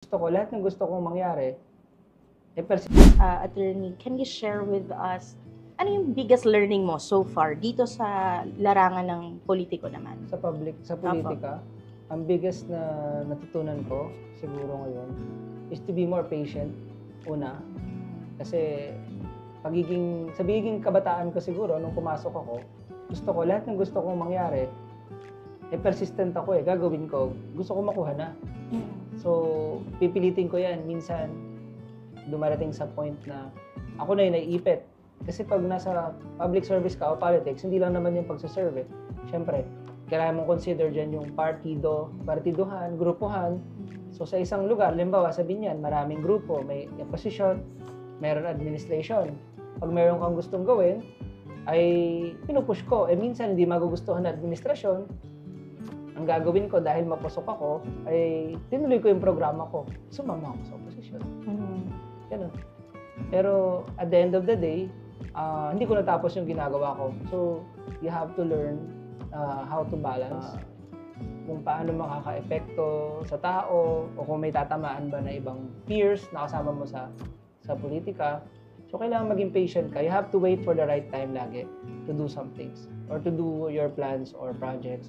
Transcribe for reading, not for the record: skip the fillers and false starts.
Gusto ko, lahat ng gusto kong mangyari, Attorney, can you share with us, ano yung biggest learning mo so far dito sa larangan ng politiko naman? sa politika, ang biggest na natutunan ko siguro ngayon is to be more patient, una. Kasi sa pagiging kabataan ko siguro, nung pumasok ako, gusto ko, lahat ng gusto kong mangyari, persistent ako gagawin ko, gusto ko makuha na. So, pipilitin ko yan. Minsan, dumarating sa point na ako na yung naiipit. Kasi pag nasa public service ka o politics, hindi lang naman yung pagsaserve. Siyempre, kailangan mong consider dyan yung partiduhan, grupuhan. So, sa isang lugar, limbawa, sabihin yan, maraming grupo, may opposition, mayroon administration. Pag mayroon kang gustong gawin, ay pinupush ko. Minsan, hindi magugustuhan na administrasyon. Ang gagawin ko dahil mapasok ako, ay tinuloy ko yung programa ko. Sumama ako sa opposition. Ganun. Pero at the end of the day, hindi ko natapos yung ginagawa ko. So, you have to learn how to balance kung paano makaka-epekto sa tao o kung may tatamaan ba na ibang peers na kasama mo sa politika. So, kailangan maging patient ka. You have to wait for the right time lagi to do some things or to do your plans or projects.